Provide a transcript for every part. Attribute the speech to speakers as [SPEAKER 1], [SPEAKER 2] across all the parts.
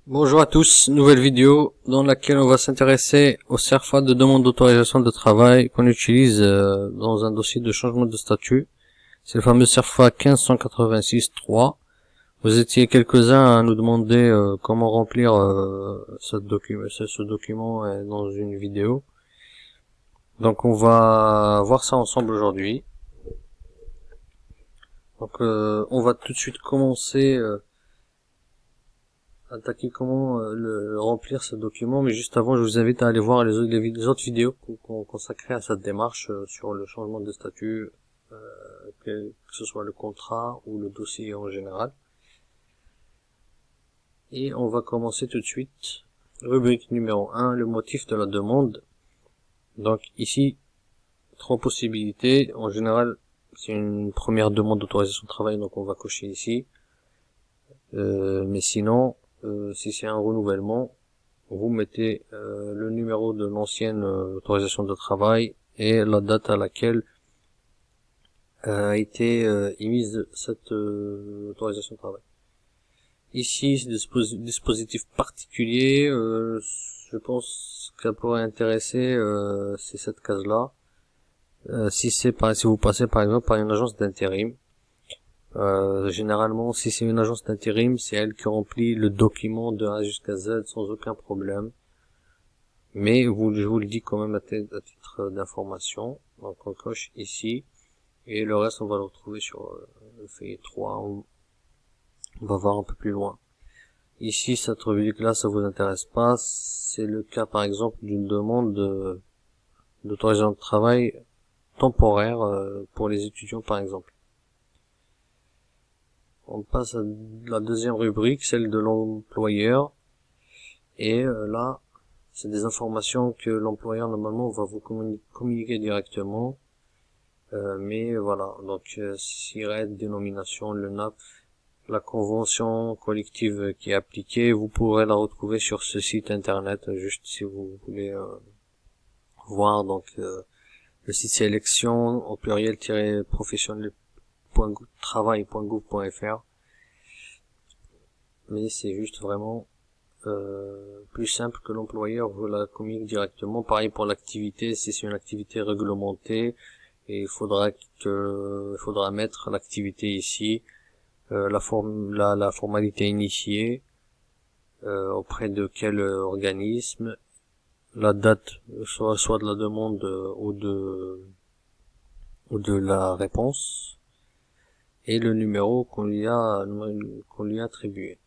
[SPEAKER 1] Bonjour à tous, nouvelle vidéo dans laquelle on va s'intéresser au CERFA de demande d'autorisation de travail qu'on utilise dans un dossier de changement de statut. C'est le fameux CERFA 1586-3. Vous étiez quelques-uns à nous demander comment remplir ce document dans une vidéo. Donc on va voir ça ensemble aujourd'hui. Donc on va tout de suite commencer attaquer comment remplir ce document, mais juste avant je vous invite à aller voir les autres vidéos qu'on consacrées à cette démarche sur le changement de statut, que ce soit le contrat ou le dossier en général. Et on va commencer tout de suite. Rubrique numéro 1, le motif de la demande. Donc ici, 3 possibilités. En général, c'est une première demande d'autorisation de travail, donc on va cocher ici. Mais sinon, si c'est un renouvellement, vous mettez le numéro de l'ancienne autorisation de travail et la date à laquelle a été émise cette autorisation de travail. Ici, c'est dispositif particulier, je pense qu'elle pourrait intéresser, c'est cette case-là. Si vous passez par exemple par une agence d'intérim, généralement, si c'est une agence d'intérim, c'est elle qui remplit le document de A jusqu'à Z sans aucun problème. Mais je vous le dis quand même à titre d'information. Donc on coche ici. Et le reste, on va le retrouver sur le feuillet 3. On va voir un peu plus loin. Ici, cette rubrique-là, ça vous intéresse pas. C'est le cas, par exemple, d'une demande d'autorisation de travail temporaire pour les étudiants, par exemple. On passe à la deuxième rubrique, celle de l'employeur. Et là, c'est des informations que l'employeur normalement va vous communiquer directement. Mais voilà, donc SIRET, dénomination, le NAP, la convention collective qui est appliquée, vous pourrez la retrouver sur ce site internet, juste si vous voulez voir. Donc le site c'est élection au pluriel-professionnel.travail.gouv.fr. Mais c'est juste vraiment plus simple que l'employeur vous la communique directement. Pareil pour l'activité, si c'est une activité réglementée, et il faudra mettre l'activité ici, la formalité initiée, auprès de quel organisme, la date soit de la demande ou de la réponse, et le numéro qu'on lui a attribué.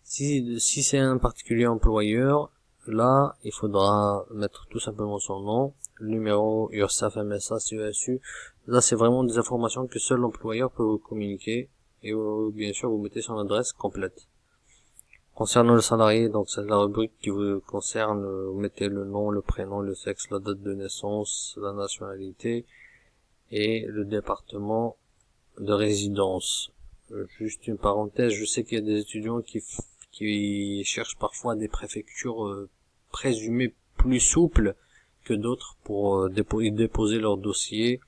[SPEAKER 1] Si c'est un particulier employeur, là, il faudra mettre tout simplement son nom, le numéro URSSAF, MSA, CESU. Là, c'est vraiment des informations que seul l'employeur peut vous communiquer. Et bien sûr, vous mettez son adresse complète. Concernant le salarié, donc c'est la rubrique qui vous concerne, vous mettez le nom, le prénom, le sexe, la date de naissance, la nationalité et le département de résidence. Juste une parenthèse, je sais qu'il y a des étudiants qui cherchent parfois des préfectures présumées plus souples que d'autres pour déposer leur dossier.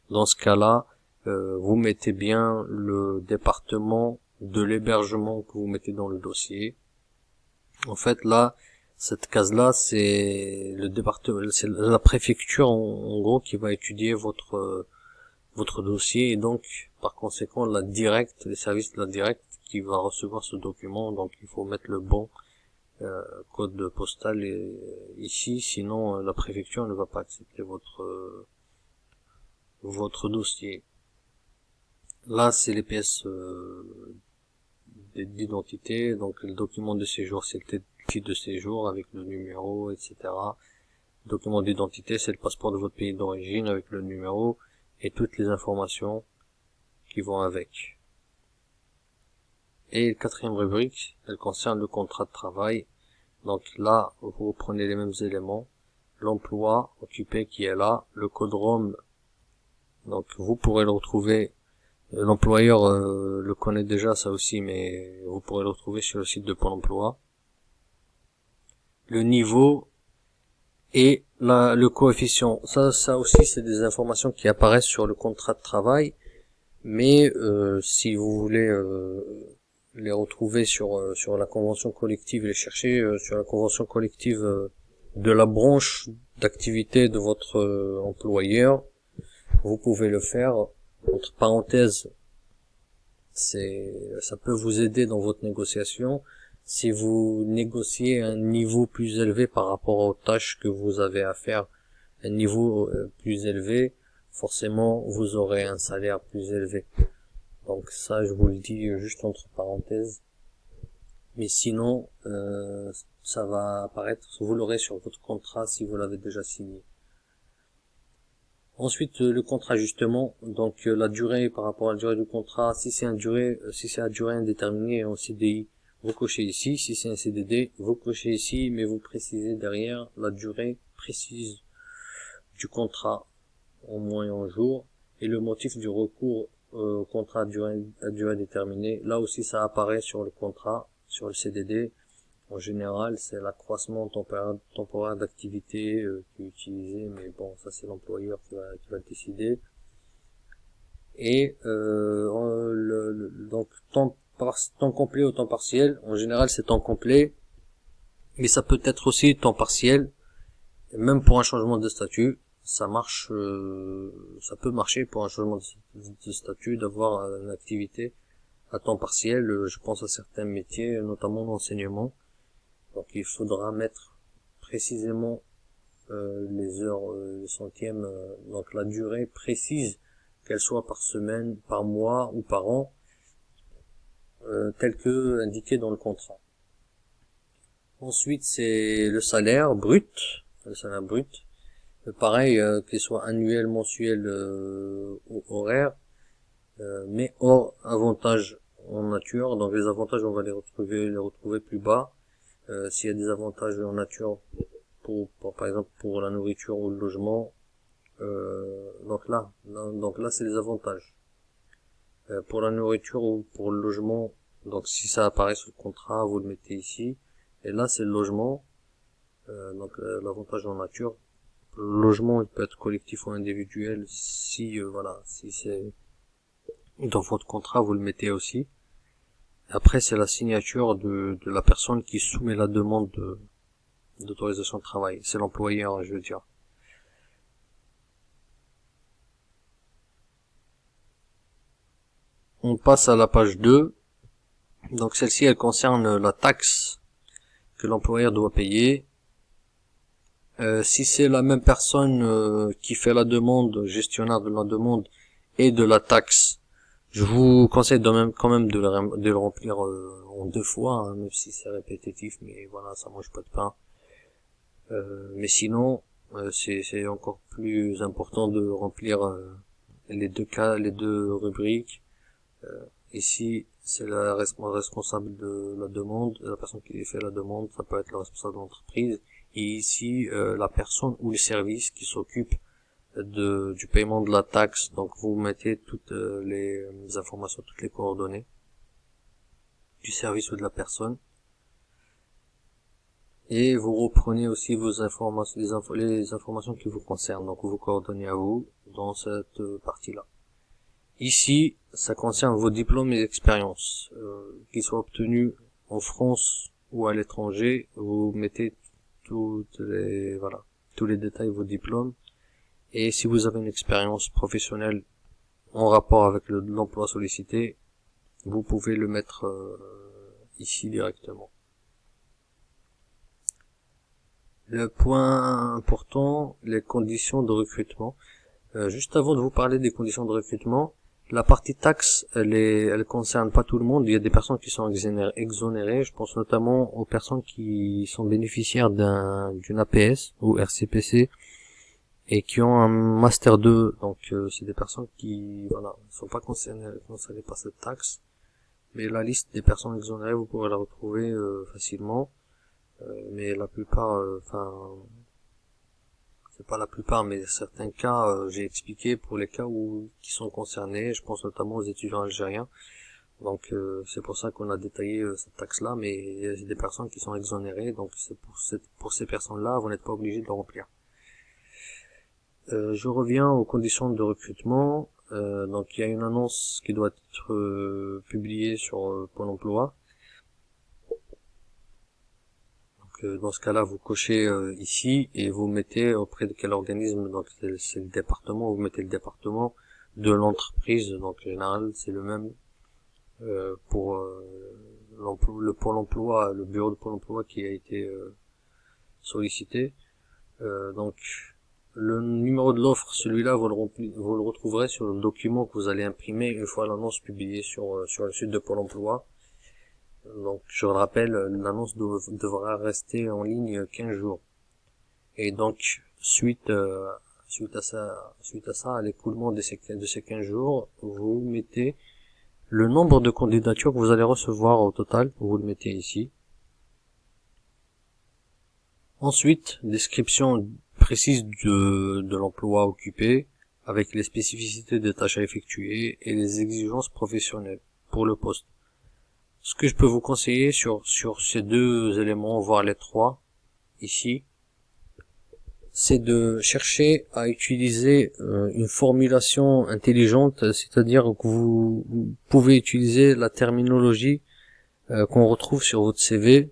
[SPEAKER 1] Dans ce cas-là, vous mettez bien le département de l'hébergement que vous mettez dans le dossier. En fait, là, cette case-là, c'est le département, c'est la préfecture en gros qui va étudier votre dossier, et donc par conséquent les services de la directe qui va recevoir ce document. Donc il faut mettre le bon code postal ici, sinon la préfecture ne va pas accepter votre dossier. Là, c'est les pièces d'identité, donc le document de séjour, c'est le titre de séjour avec le numéro, etc. Le document d'identité, c'est le passeport de votre pays d'origine avec le numéro et toutes les informations qui vont avec. Et la quatrième rubrique, elle concerne le contrat de travail. Donc là, vous prenez les mêmes éléments, l'emploi occupé qui est là, le code ROM, donc vous pourrez le retrouver, l'employeur le connaît déjà ça aussi, mais vous pourrez le retrouver sur le site de Pôle emploi. Le niveau et le coefficient, ça aussi c'est des informations qui apparaissent sur le contrat de travail, mais si vous voulez les retrouver sur la convention collective, les chercher sur la convention collective de la branche d'activité de votre employeur. Vous pouvez le faire. Entre parenthèses, ça peut vous aider dans votre négociation. Si vous négociez un niveau plus élevé par rapport aux tâches que vous avez à faire, un niveau plus élevé, forcément vous aurez un salaire plus élevé. Donc ça, je vous le dis juste entre parenthèses. Mais sinon, ça va apparaître, vous l'aurez sur votre contrat si vous l'avez déjà signé. Ensuite, le contrat justement, donc la durée par rapport à la durée du contrat, si c'est à durée indéterminée en CDI, vous cochez ici. Si c'est un CDD, vous cochez ici, mais vous précisez derrière la durée précise du contrat en mois et en jours, et le motif du recours au contrat à durée déterminée. Là aussi, ça apparaît sur le contrat, sur le CDD. En général, c'est l'accroissement temporaire d'activité qui est utilisé, mais bon, ça c'est l'employeur qui va décider. Et donc temps complet ou temps partiel, en général c'est temps complet, mais ça peut être aussi temps partiel, et même pour un changement de statut, ça marche, ça peut marcher pour un changement de statut d'avoir une activité à temps partiel. Je pense à certains métiers, notamment l'enseignement. Donc il faudra mettre précisément les heures, les centièmes, donc la durée précise, qu'elle soit par semaine, par mois ou par an, tel que indiqué dans le contrat. Ensuite, c'est le salaire brut, pareil, qu'il soit annuel, mensuel ou horaire, mais hors avantages en nature. Donc les avantages, on va les retrouver plus bas. S'il y a des avantages en nature, par exemple pour la nourriture ou le logement, donc là c'est les avantages. Pour la nourriture ou pour le logement, donc si ça apparaît sur le contrat, vous le mettez ici. Et là c'est le logement, donc l'avantage en nature. Le logement, il peut être collectif ou individuel. Si si c'est dans votre contrat, vous le mettez aussi. Après, c'est la signature de la personne qui soumet la demande d'autorisation de travail. C'est l'employeur, je veux dire. On passe à la page 2. Donc celle-ci, elle concerne la taxe que l'employeur doit payer. Si c'est la même personne qui fait la demande, gestionnaire de la demande et de la taxe, je vous conseille quand même de le remplir en 2 fois, hein, même si c'est répétitif, mais voilà, ça mange pas de pain. Mais sinon, c'est encore plus important de remplir les 2 cas, les 2 rubriques. Ici, c'est la responsable de la demande, la personne qui fait la demande, ça peut être le responsable de l'entreprise. Et ici, la personne ou le service qui s'occupe du paiement de la taxe. Donc vous mettez toutes les informations, toutes les coordonnées du service ou de la personne, et vous reprenez aussi vos informations, les informations qui vous concernent, donc vos coordonnées à vous dans cette partie-là. Ici, ça concerne vos diplômes et expériences, qu'ils soient obtenus en France ou à l'étranger. Vous mettez tous les détails de vos diplômes. Et si vous avez une expérience professionnelle en rapport avec l'emploi sollicité, vous pouvez le mettre ici directement. Le point important, les conditions de recrutement. Juste avant de vous parler des conditions de recrutement, la partie taxe, elle concerne pas tout le monde. Il y a des personnes qui sont exonérées. Je pense notamment aux personnes qui sont bénéficiaires d'une APS ou RCPC et qui ont un master 2, donc c'est des personnes qui sont pas concernées par cette taxe. Mais la liste des personnes exonérées, vous pourrez la retrouver facilement. Mais la plupart, c'est pas la plupart, mais certains cas, j'ai expliqué pour les cas qui sont concernés. Je pense notamment aux étudiants algériens. Donc c'est pour ça qu'on a détaillé cette taxe-là, mais il y a des personnes qui sont exonérées, donc c'est pour ces personnes-là, vous n'êtes pas obligé de le remplir. Je reviens aux conditions de recrutement. Donc il y a une annonce qui doit être publiée sur Pôle emploi. Donc dans ce cas-là, vous cochez ici et vous mettez auprès de quel organisme. Donc c'est le département, vous mettez le département de l'entreprise. Donc en général, c'est le même pour le Pôle emploi, le bureau de Pôle emploi qui a été sollicité. Donc le numéro de l'offre, celui-là, vous le retrouverez sur le document que vous allez imprimer une fois l'annonce publiée sur le site de Pôle emploi. Donc je le rappelle, l'annonce devra rester en ligne 15 jours. Et donc suite à ça, à l'écoulement de ces 15 jours, vous mettez le nombre de candidatures que vous allez recevoir au total, vous le mettez ici. Ensuite, description précise de l'emploi occupé, avec les spécificités des tâches à effectuer et les exigences professionnelles pour le poste. Ce que je peux vous conseiller sur ces deux éléments, voire les trois, ici, c'est de chercher à utiliser une formulation intelligente, c'est-à-dire que vous pouvez utiliser la terminologie qu'on retrouve sur votre CV.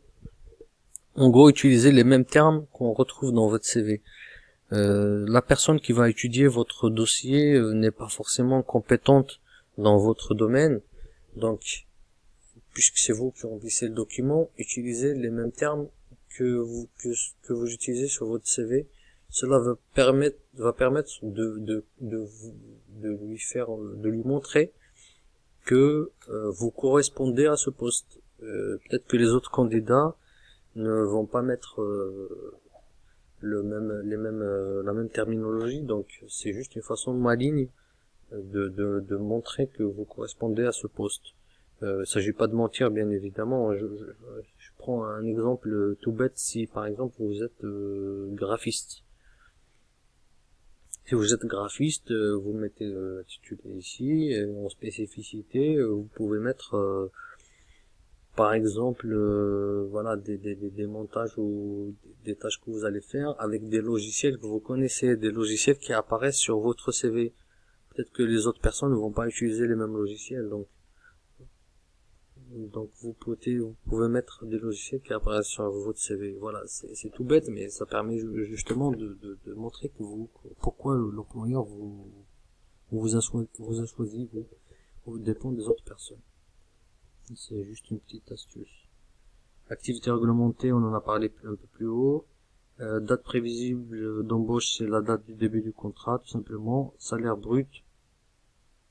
[SPEAKER 1] En gros, utiliser les mêmes termes qu'on retrouve dans votre CV. La personne qui va étudier votre dossier n'est pas forcément compétente dans votre domaine, donc puisque c'est vous qui remplissez le document, utilisez les mêmes termes que vous utilisez sur votre CV. Cela va permettre de lui montrer que vous correspondez à ce poste. Peut-être que les autres candidats ne vont pas mettre la même terminologie, donc c'est juste une façon maligne de montrer que vous correspondez à ce poste. Il s'agit pas de mentir, bien évidemment. Je prends un exemple tout bête. Si par exemple vous êtes graphiste, si vous êtes graphiste, vous mettez l'intitulé ici, en spécificité, vous pouvez mettre par exemple voilà des montages ou des tâches que vous allez faire avec des logiciels que vous connaissez, des logiciels qui apparaissent sur votre CV. Peut-être que les autres personnes ne vont pas utiliser les mêmes logiciels, donc vous pouvez mettre des logiciels qui apparaissent sur votre CV. Voilà, c'est tout bête, mais ça permet justement de montrer que pourquoi l'employeur vous a choisi, vous dépend des autres personnes. C'est juste une petite astuce. Activité réglementée, on en a parlé un peu plus haut. Date prévisible d'embauche, c'est la date du début du contrat, tout simplement. Salaire brut,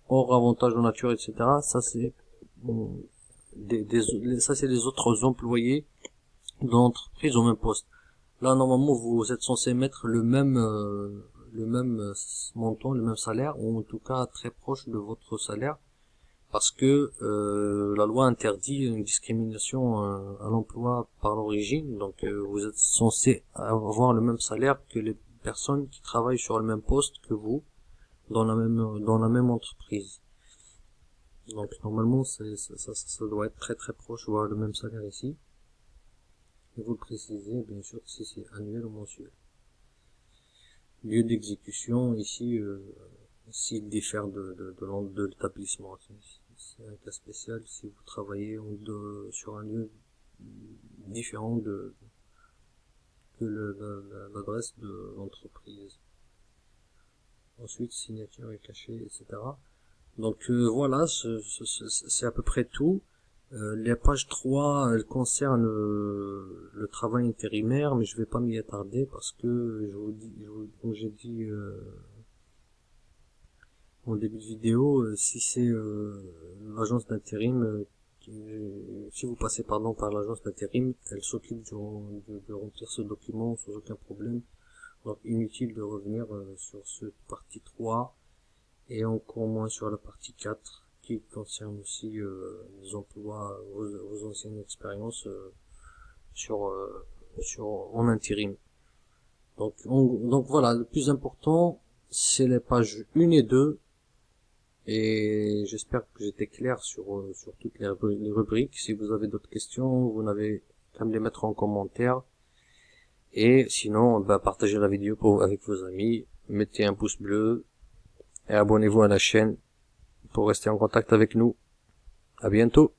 [SPEAKER 1] hors avantages en nature, etc. Ça c'est ça c'est les autres employés de l'entreprise au même poste. Là normalement vous êtes censé mettre le même montant, le même salaire, ou en tout cas très proche de votre salaire, parce que la loi interdit une discrimination à l'emploi par l'origine. Donc vous êtes censé avoir le même salaire que les personnes qui travaillent sur le même poste que vous dans la même entreprise. Donc normalement ça doit être très très proche, voire le même salaire ici. Et vous le précisez bien sûr si c'est annuel ou mensuel. Lieu d'exécution ici, s'il diffère de l'établissement, c'est un cas spécial si vous travaillez sur un lieu différent que l'adresse de l'entreprise. Ensuite signature et cachet, etc. Donc voilà, c'est à peu près tout. La page 3, elle concerne le travail intérimaire, mais je vais pas m'y attarder parce que comme j'ai dit en début de vidéo, si c'est l'agence d'intérim, si vous passez par l'agence d'intérim, elle s'occupe de remplir ce document sans aucun problème. Donc inutile de revenir sur cette partie 3 et encore moins sur la partie 4 qui concerne aussi les emplois, vos anciennes expériences en intérim. Donc voilà, le plus important c'est les pages 1 et 2, et j'espère que j'étais clair sur toutes les rubriques. Si vous avez d'autres questions, vous n'avez qu'à me les mettre en commentaire, et sinon partagez la vidéo avec vos amis, mettez un pouce bleu et abonnez-vous à la chaîne pour rester en contact avec nous. À bientôt.